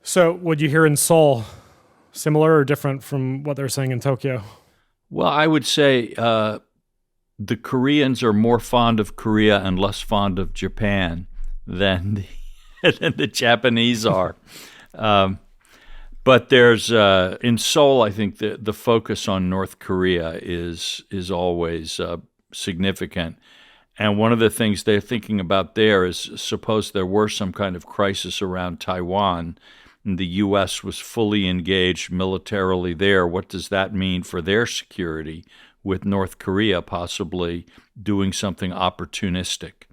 So what you hear in Seoul, similar or different from what they're saying in Tokyo? Well, I would say the Koreans are more fond of Korea and less fond of Japan than than the Japanese are. Um, but there's in Seoul, I think the focus on North Korea is always significant. And one of the things they're thinking about there is suppose there were some kind of crisis around Taiwan and the U.S. was fully engaged militarily there. What does that mean for their security with North Korea possibly doing something opportunistic?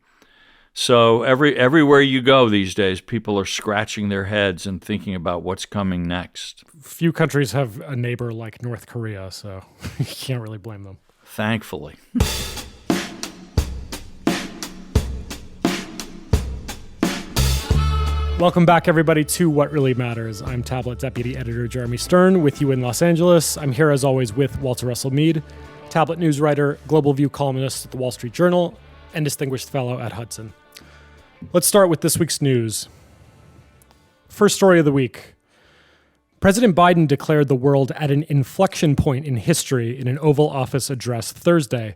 So everywhere you go these days, people are scratching their heads and thinking about what's coming next. Few countries have a neighbor like North Korea, so you can't really blame them. Thankfully. Welcome back, everybody, to What Really Matters. I'm Tablet Deputy Editor Jeremy Stern with you in Los Angeles. I'm here, as always, with Walter Russell Mead, Tablet news writer, Global View columnist at The Wall Street Journal, and Distinguished Fellow at Hudson. Let's start with this week's news. First story of the week. President Biden declared the world at an inflection point in history in an Oval Office address Thursday,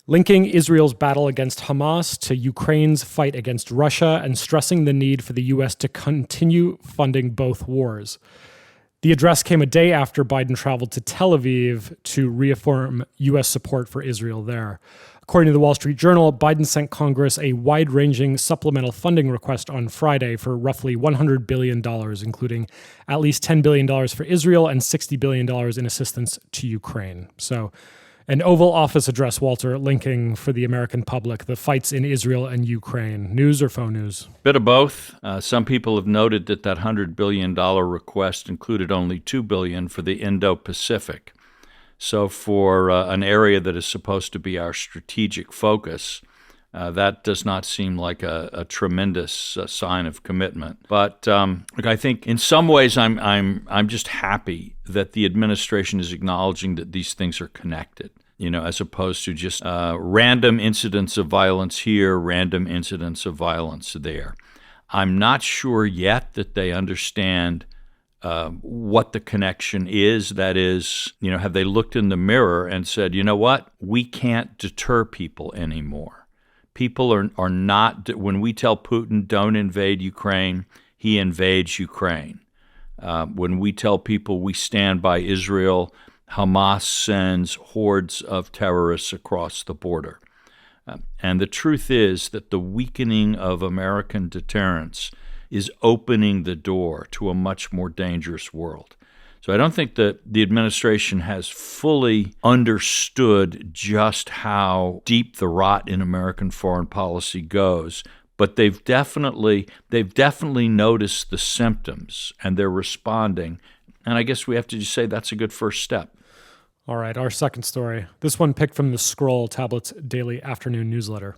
linking Israel's battle against Hamas to Ukraine's fight against Russia and stressing the need for the U.S. to continue funding both wars. The address came a day after Biden traveled to Tel Aviv to reaffirm U.S. support for Israel there. According to the Wall Street Journal, Biden sent Congress a wide-ranging supplemental funding request on Friday for roughly $100 billion, including at least $10 billion for Israel and $60 billion in assistance to Ukraine. So an Oval Office address, Walter, linking for the American public the fights in Israel and Ukraine. News or faux news? Bit of both. Some people have noted that $100 billion request included only $2 billion for the Indo-Pacific. So for an area that is supposed to be our strategic focus, that does not seem like a tremendous sign of commitment. But look, I think in some ways I'm just happy that the administration is acknowledging that these things are connected, as opposed to just random incidents of violence here, random incidents of violence there. I'm not sure yet that they understand what the connection is. That is, have they looked in the mirror and said, you know what, we can't deter people anymore. People are not, when we tell Putin don't invade Ukraine, he invades Ukraine. When we tell people we stand by Israel, Hamas sends hordes of terrorists across the border. And the truth is that the weakening of American deterrence is opening the door to a much more dangerous world. So I don't think that the administration has fully understood just how deep the rot in American foreign policy goes, but they've definitely noticed the symptoms and they're responding. And I guess we have to just say that's a good first step. All right, our second story. This one picked from the Scroll Tablet's daily afternoon newsletter.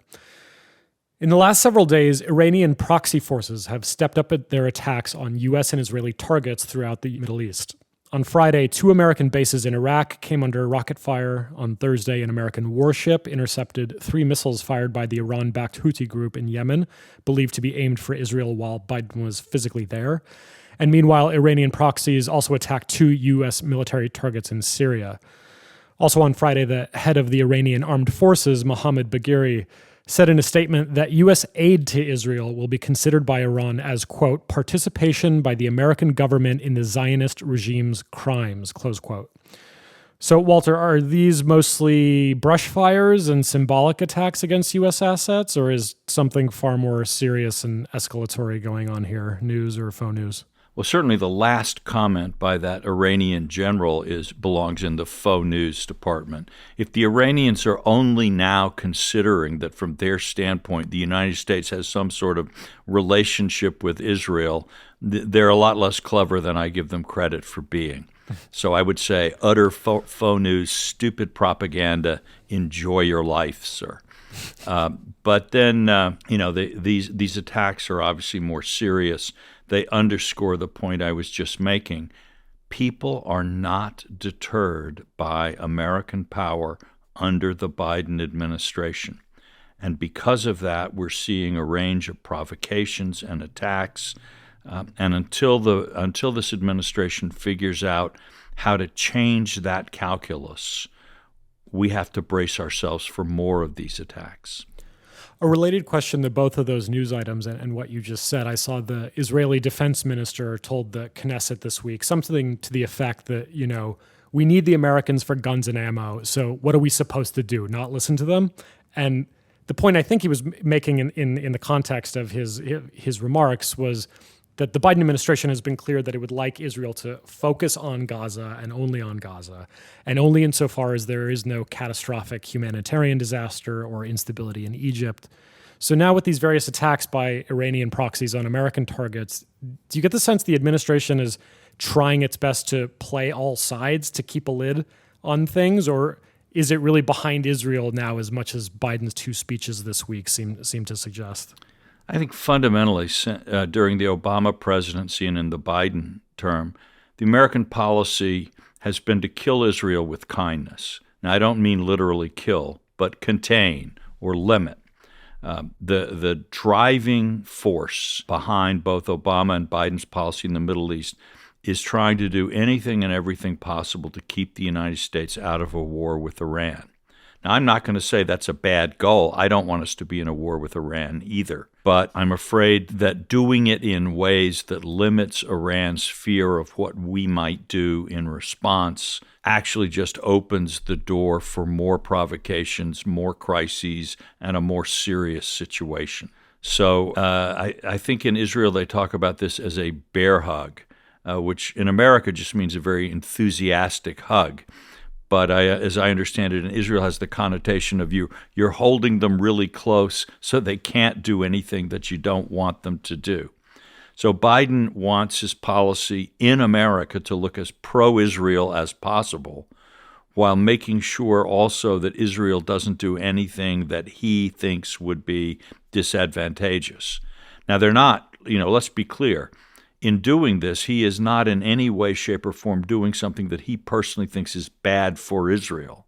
In the last several days, Iranian proxy forces have stepped up at their attacks on U.S. and Israeli targets throughout the Middle East. On Friday, 2 American bases in Iraq came under rocket fire. On Thursday, an American warship intercepted 3 missiles fired by the Iran-backed Houthi group in Yemen, believed to be aimed for Israel while Biden was physically there. And meanwhile, Iranian proxies also attacked 2 U.S. military targets in Syria. Also on Friday, the head of the Iranian armed forces, Mohammad Bagheri, said in a statement that U.S. aid to Israel will be considered by Iran as, quote, participation by the American government in the Zionist regime's crimes, close quote. So, Walter, are these mostly brush fires and symbolic attacks against U.S. assets, or is something far more serious and escalatory going on here, news or faux news? Well, certainly the last comment by that Iranian general belongs in the faux news department. If the Iranians are only now considering that from their standpoint the United States has some sort of relationship with Israel, they're a lot less clever than I give them credit for being. So I would say utter faux news, stupid propaganda, enjoy your life, sir. But then, these attacks are obviously more serious. They underscore the point I was just making. People are not deterred by American power under the Biden administration. And because of that, we're seeing a range of provocations and attacks And until this administration figures out how to change that calculus, we have to brace ourselves for more of these attacks. A related question to both of those news items and what you just said, I saw the Israeli defense minister told the Knesset this week something to the effect that, we need the Americans for guns and ammo, so what are we supposed to do, not listen to them? And the point I think he was making in the context of his remarks was that the Biden administration has been clear that it would like Israel to focus on Gaza and only on Gaza, and only insofar as there is no catastrophic humanitarian disaster or instability in Egypt. So now with these various attacks by Iranian proxies on American targets, do you get the sense the administration is trying its best to play all sides to keep a lid on things, or is it really behind Israel now as much as Biden's two speeches this week seem to suggest? I think fundamentally, during the Obama presidency and in the Biden term, the American policy has been to kill Israel with kindness. Now, I don't mean literally kill, but contain or limit. The driving force behind both Obama and Biden's policy in the Middle East is trying to do anything and everything possible to keep the United States out of a war with Iran. Now, I'm not going to say that's a bad goal. I don't want us to be in a war with Iran either. But I'm afraid that doing it in ways that limits Iran's fear of what we might do in response actually just opens the door for more provocations, more crises, and a more serious situation. So I think in Israel they talk about this as a bear hug, which in America just means a very enthusiastic hug. But as I understand it, in Israel has the connotation of you're holding them really close so they can't do anything that you don't want them to do. So Biden wants his policy in America to look as pro-Israel as possible, while making sure also that Israel doesn't do anything that he thinks would be disadvantageous. Now, they're not, let's be clear. In doing this, he is not in any way, shape, or form doing something that he personally thinks is bad for Israel.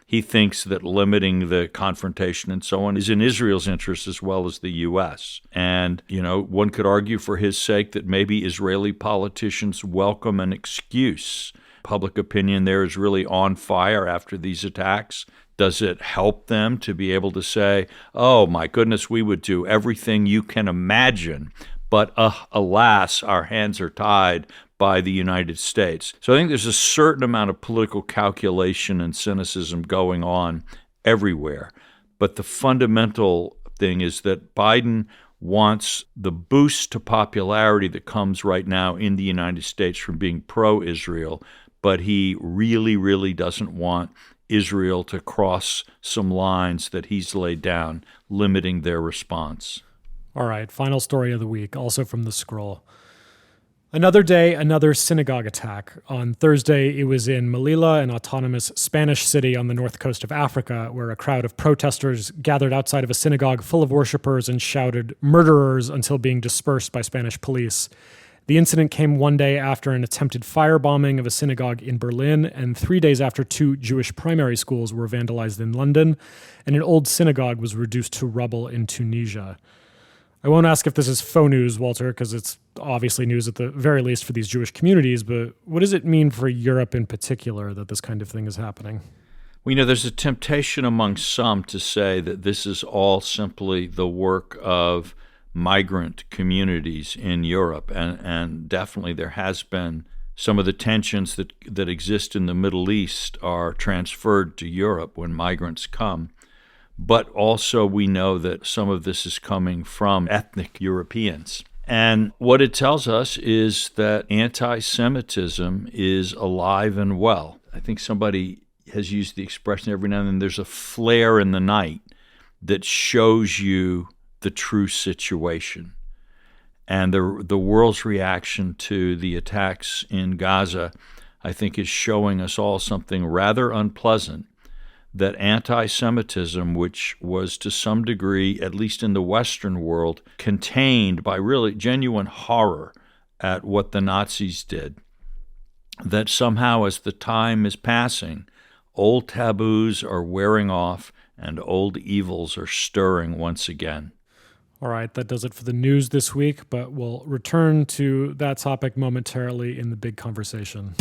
He thinks that limiting the confrontation and so on is in Israel's interest as well as the U.S. And, one could argue for his sake that maybe Israeli politicians welcome an excuse. Public opinion there is really on fire after these attacks. Does it help them to be able to say, oh, my goodness, we would do everything you can imagine, but alas, our hands are tied by the United States. So I think there's a certain amount of political calculation and cynicism going on everywhere. But the fundamental thing is that Biden wants the boost to popularity that comes right now in the United States from being pro-Israel, but he really, really doesn't want Israel to cross some lines that he's laid down, limiting their response. All right, final story of the week, also from the Scroll. Another day, another synagogue attack. On Thursday, it was in Melilla, an autonomous Spanish city on the north coast of Africa, where a crowd of protesters gathered outside of a synagogue full of worshipers and shouted "murderers" until being dispersed by Spanish police. The incident came one day after an attempted firebombing of a synagogue in Berlin, and 3 days after 2 Jewish primary schools were vandalized in London, and an old synagogue was reduced to rubble in Tunisia. I won't ask if this is faux news, Walter, because it's obviously news at the very least for these Jewish communities, but what does it mean for Europe in particular that this kind of thing is happening? Well, there's a temptation among some to say that this is all simply the work of migrant communities in Europe, and definitely there has been some of the tensions that exist in the Middle East are transferred to Europe when migrants come. But also we know that some of this is coming from ethnic Europeans. And what it tells us is that anti-Semitism is alive and well. I think somebody has used the expression every now and then, there's a flare in the night that shows you the true situation. And the world's reaction to the attacks in Gaza, I think, is showing us all something rather unpleasant, that anti-Semitism, which was to some degree, at least in the Western world, contained by really genuine horror at what the Nazis did, that somehow as the time is passing, old taboos are wearing off and old evils are stirring once again. All right, that does it for the news this week, but we'll return to that topic momentarily in the big conversation.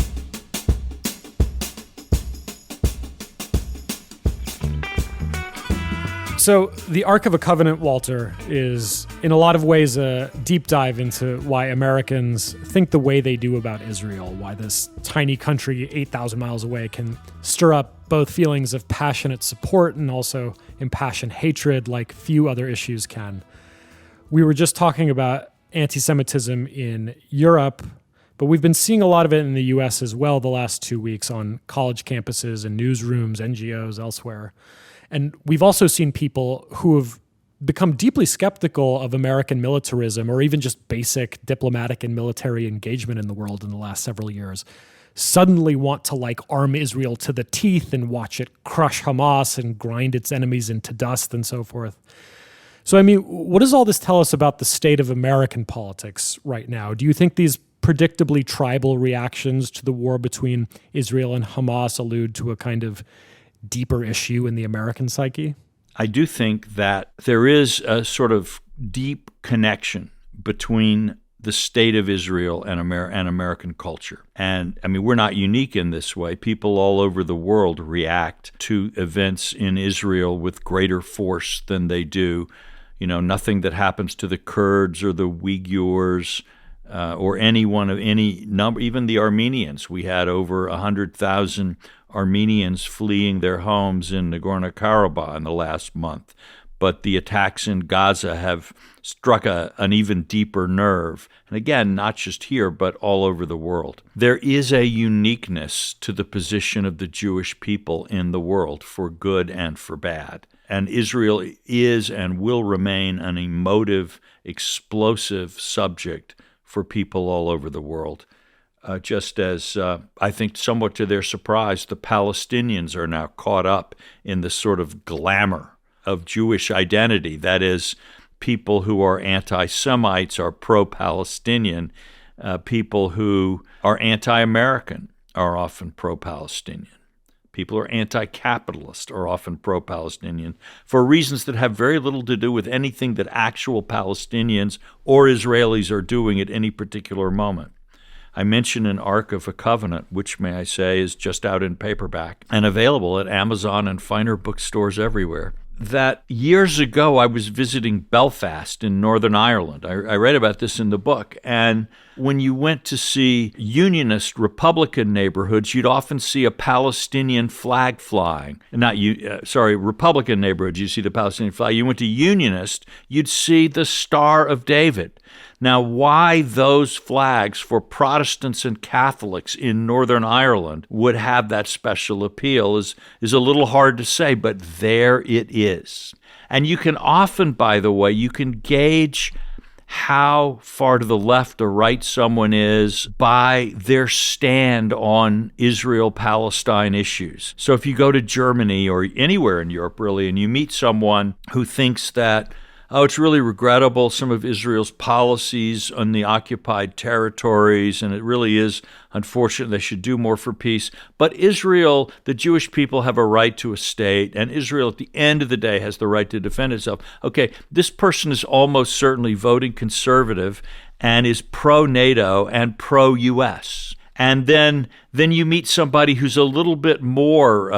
So the Ark of a Covenant, Walter, is in a lot of ways a deep dive into why Americans think the way they do about Israel, why this tiny country 8,000 miles away can stir up both feelings of passionate support and also impassioned hatred like few other issues can. We were just talking about anti-Semitism in Europe, but we've been seeing a lot of it in the US as well the last 2 weeks on college campuses and newsrooms, NGOs, elsewhere. And we've also seen people who have become deeply skeptical of American militarism or even just basic diplomatic and military engagement in the world in the last several years suddenly want to arm Israel to the teeth and watch it crush Hamas and grind its enemies into dust and so forth. So, what does all this tell us about the state of American politics right now? Do you think these predictably tribal reactions to the war between Israel and Hamas allude to a kind of deeper issue in the American psyche? I do think that there is a sort of deep connection between the state of Israel and American culture. And we're not unique in this way. People all over the world react to events in Israel with greater force than they do. Nothing that happens to the Kurds or the Uyghurs or anyone of any number, even the Armenians. We had over 100,000 Armenians fleeing their homes in Nagorno-Karabakh in the last month. But the attacks in Gaza have struck an even deeper nerve. And again, not just here, but all over the world. There is a uniqueness to the position of the Jewish people in the world, for good and for bad. And Israel is and will remain an emotive, explosive subject for people all over the world. Just as I think somewhat to their surprise, the Palestinians are now caught up in the sort of glamour of Jewish identity. That is, people who are anti-Semites are pro-Palestinian. People who are anti-American are often pro-Palestinian. People who are anti-capitalist are often pro-Palestinian for reasons that have very little to do with anything that actual Palestinians or Israelis are doing at any particular moment. I mentioned an Ark of a Covenant, which, may I say, is just out in paperback and available at Amazon and finer bookstores everywhere. That years ago I was visiting Belfast in Northern Ireland. I read about this in the book. And when you went to see Unionist Republican neighborhoods, you'd often see a Palestinian flag flying. Republican neighborhoods, you see the Palestinian flag. You went to Unionist, you'd see the Star of David. Now, why those flags for Protestants and Catholics in Northern Ireland would have that special appeal is a little hard to say, but there it is. And you can often, by the way, you can gauge how far to the left or right someone is by their stand on Israel-Palestine issues. So if you go to Germany or anywhere in Europe, really, and you meet someone who thinks that, it's really regrettable, some of Israel's policies on the occupied territories, and it really is unfortunate, they should do more for peace. But Israel, the Jewish people, have a right to a state, and Israel, at the end of the day, has the right to defend itself. Okay, this person is almost certainly voting conservative and is pro-NATO and pro-U.S. And then you meet somebody who's a little bit more,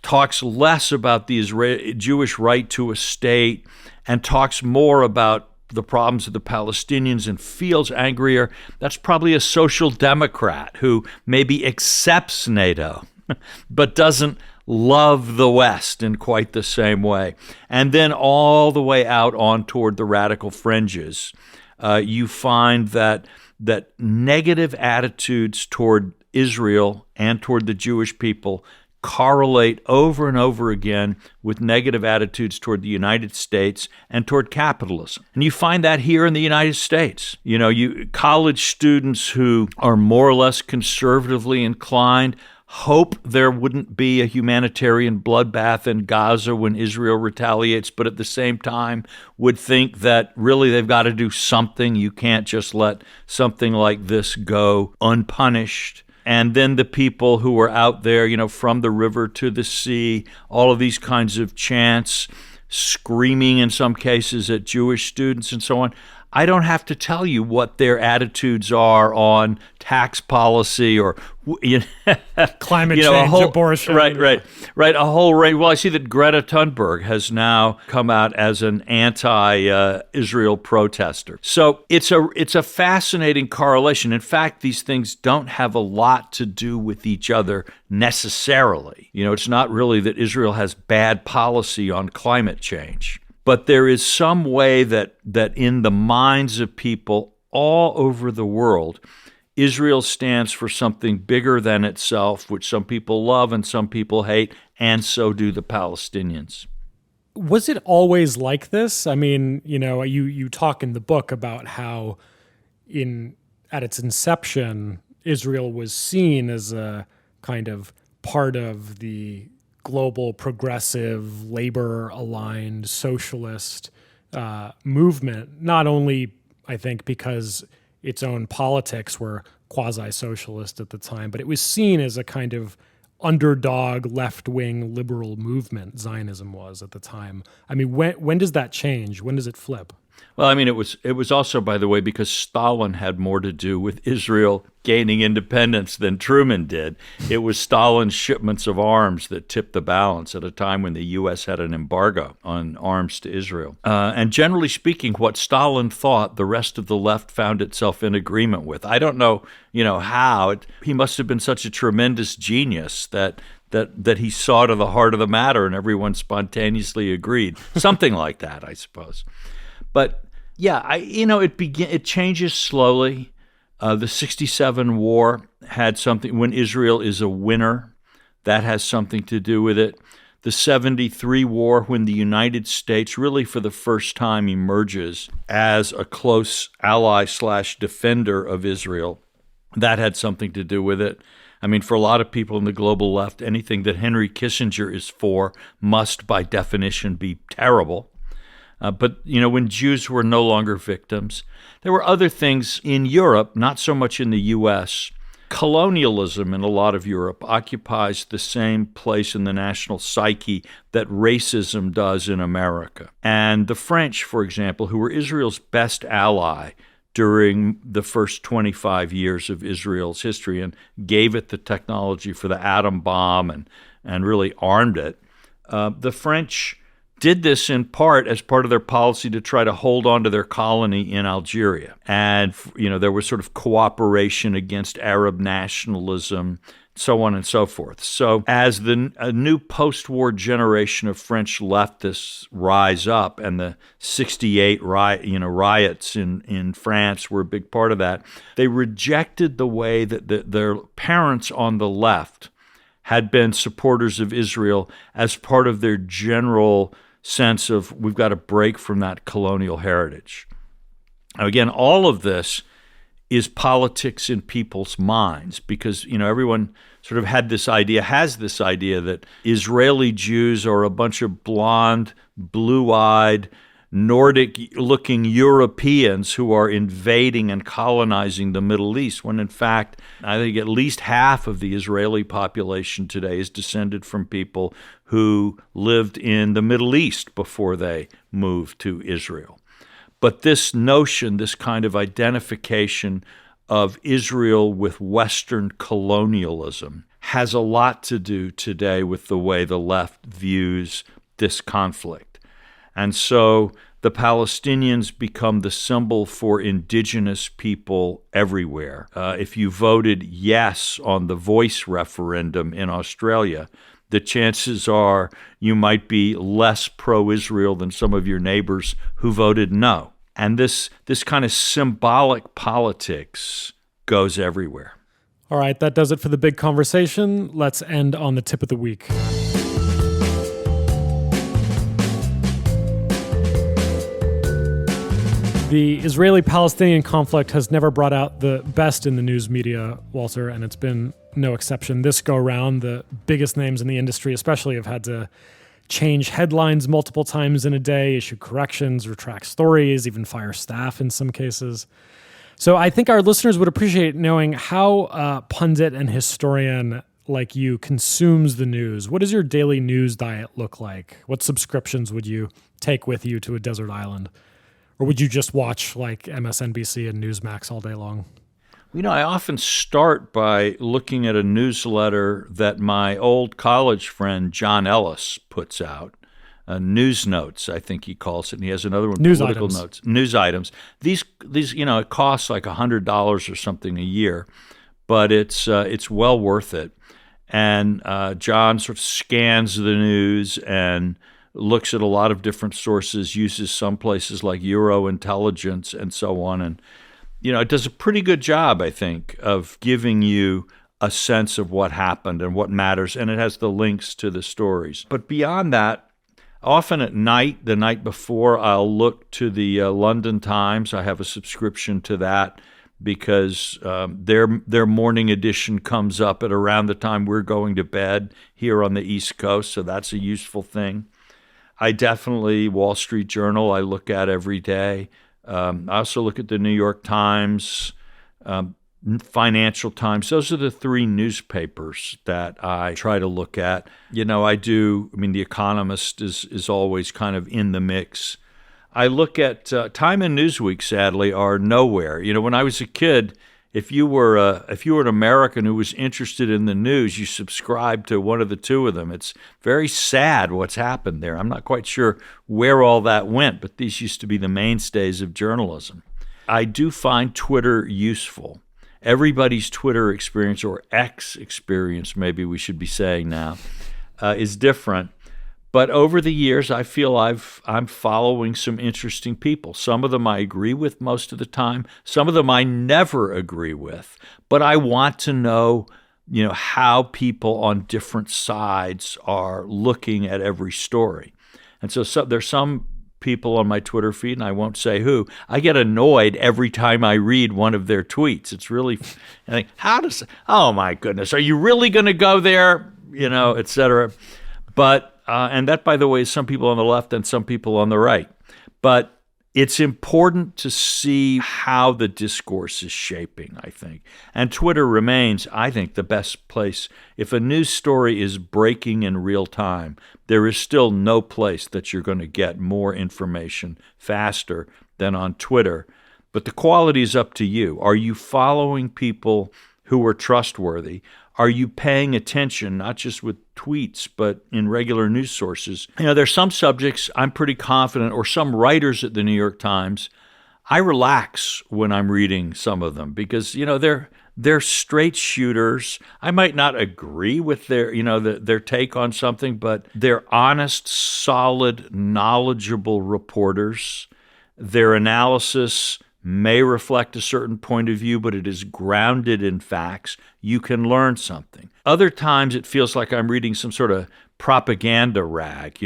talks less about the Jewish right to a state and talks more about the problems of the Palestinians and feels angrier. That's probably a social democrat who maybe accepts NATO but doesn't love the West in quite the same way. And then all the way out on toward the radical fringes, you find that negative attitudes toward Israel and toward the Jewish people correlate over and over again with negative attitudes toward the United States and toward capitalism. And you find that here in the United States. College students who are more or less conservatively inclined hope there wouldn't be a humanitarian bloodbath in Gaza when Israel retaliates, but at the same time would think that really they've got to do something. You can't just let something like this go unpunished. And then the people who are out there, from the river to the sea, all of these kinds of chants, screaming in some cases at Jewish students and so on. I don't have to tell you what their attitudes are on tax policy or climate change, abortion. Right. A whole range. Well, I see that Greta Thunberg has now come out as an anti-Israel protester. So it's a fascinating correlation. In fact, these things don't have a lot to do with each other necessarily. It's not really that Israel has bad policy on climate change. But there is some way that in the minds of people all over the world, Israel stands for something bigger than itself, which some people love and some people hate, and so do the Palestinians. Was it always like this? I mean, you talk in the book about how at its inception, Israel was seen as a kind of part of the global progressive labor-aligned socialist movement, not only, I think, because its own politics were quasi-socialist at the time, but it was seen as a kind of underdog left-wing liberal movement, Zionism was at the time. I mean, when does that change? When does it flip? Well, I mean, it was also, by the way, because Stalin had more to do with Israel gaining independence than Truman did. It was Stalin's shipments of arms that tipped the balance at a time when the U.S. had an embargo on arms to Israel. And generally speaking, what Stalin thought, the rest of the left found itself in agreement with. I don't know, how. He must have been such a tremendous genius that he saw to the heart of the matter and everyone spontaneously agreed. Something like that, I suppose. But yeah, it changes slowly. The 67 war had something, when Israel is a winner, that has something to do with it. The 73 war, when the United States really for the first time emerges as a close ally/defender of Israel, that had something to do with it. I mean, for a lot of people in the global left, anything that Henry Kissinger is for must, by definition, be terrible. But, when Jews were no longer victims, there were other things in Europe, not so much in the U.S. Colonialism in a lot of Europe occupies the same place in the national psyche that racism does in America. And the French, for example, who were Israel's best ally during the first 25 years of Israel's history and gave it the technology for the atom bomb and really armed it, the French did this in part as part of their policy to try to hold on to their colony in Algeria. And, there was sort of cooperation against Arab nationalism, so on and so forth. So as a new post-war generation of French leftists rise up, and the 68 riots in France were a big part of that, they rejected the way that their parents on the left had been supporters of Israel as part of their general sense of we've got to break from that colonial heritage. Now, again, all of this is politics in people's minds because, everyone sort of has this idea that Israeli Jews are a bunch of blonde, blue-eyed, Nordic-looking Europeans who are invading and colonizing the Middle East, when in fact, I think at least half of the Israeli population today is descended from people who lived in the Middle East before they moved to Israel. But this notion, this kind of identification of Israel with Western colonialism has a lot to do today with the way the left views this conflict. And so the Palestinians become the symbol for indigenous people everywhere. If you voted yes on the Voice referendum in Australia, the chances are you might be less pro-Israel than some of your neighbors who voted no. And this kind of symbolic politics goes everywhere. All right, that does it for the big conversation. Let's end on the tip of the week. The Israeli-Palestinian conflict has never brought out the best in the news media, Walter, and it's been no exception this go-round. The biggest names in the industry especially have had to change headlines multiple times in a day, issue corrections, retract stories, even fire staff in some cases. So I think our listeners would appreciate knowing how pundit and historian like you consumes the news. What does your daily news diet look like? What subscriptions would you take with you to a desert island? Or would you just watch like MSNBC and Newsmax all day long? I often start by looking at a newsletter that my old college friend John Ellis puts out. News Notes, I think he calls it, and he has another one, Political Notes. News items. These, it costs like $100 or something a year, but it's well worth it. And John sort of scans the news and looks at a lot of different sources, uses some places like Euro Intelligence and so on, and it does a pretty good job, I think, of giving you a sense of what happened and what matters, and it has the links to the stories. But beyond that, often at night, the night before, I'll look to the London Times. I have a subscription to that because their morning edition comes up at around the time we're going to bed here on the East Coast, so that's a useful thing. I definitely, Wall Street Journal, I look at every day. I also look at the New York Times, Financial Times. Those are the three newspapers that I try to look at. The Economist is always kind of in the mix. I look at Time and Newsweek, sadly, are nowhere. When I was a kid, if you were an American who was interested in the news, you subscribed to one of the two of them. It's very sad what's happened there. I'm not quite sure where all that went, but these used to be the mainstays of journalism. I do find Twitter useful. Everybody's Twitter experience, or X experience, maybe we should be saying now, is different. But over the years, I feel I'm following some interesting people. Some of them I agree with most of the time. Some of them I never agree with. But I want to know, how people on different sides are looking at every story. And so there's some people on my Twitter feed, and I won't say who, I get annoyed every time I read one of their tweets. It's really, I think, oh my goodness, are you really going to go there? Et cetera. But and that, by the way, is some people on the left and some people on the right. But it's important to see how the discourse is shaping, I think. And Twitter remains, I think, the best place. If a news story is breaking in real time, there is still no place that you're going to get more information faster than on Twitter. But the quality is up to you. Are you following people who are trustworthy? Are you paying attention, not just with tweets, but in regular news sources? There's some subjects I'm pretty confident, or some writers at the New York Times, I relax when I'm reading some of them because, they're straight shooters. I might not agree with their take on something, but they're honest, solid, knowledgeable reporters. Their analysis may reflect a certain point of view, but it is grounded in facts. You can learn something. Other times it feels like I'm reading some sort of propaganda rag,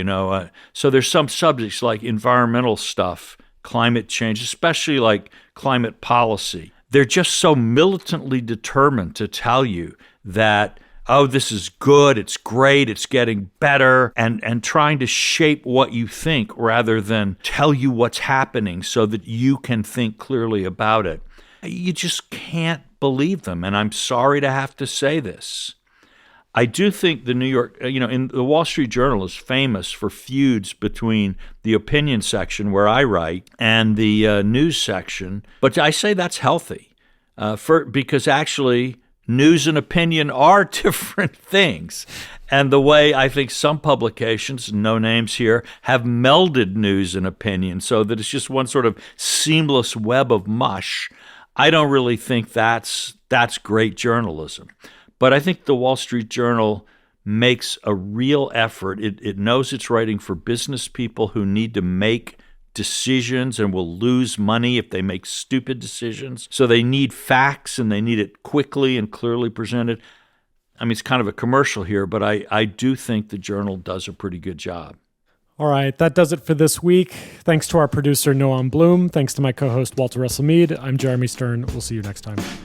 So there's some subjects like environmental stuff, climate change, especially like climate policy. They're just so militantly determined to tell you that, oh, this is good, it's great, it's getting better, and trying to shape what you think rather than tell you what's happening so that you can think clearly about it. You just can't believe them, and I'm sorry to have to say this. I do think the New York, in the Wall Street Journal is famous for feuds between the opinion section where I write and the news section, but I say that's healthy because actually news and opinion are different things. And the way I think some publications, no names here, have melded news and opinion so that it's just one sort of seamless web of mush, I don't really think that's great journalism. But I think the Wall Street Journal makes a real effort. It knows it's writing for business people who need to make decisions and will lose money if they make stupid decisions. So they need facts and they need it quickly and clearly presented. It's kind of a commercial here, but I do think the Journal does a pretty good job. All right, that does it for this week. Thanks to our producer, Noam Bloom. Thanks to my co-host, Walter Russell Mead. I'm Jeremy Stern. We'll see you next time.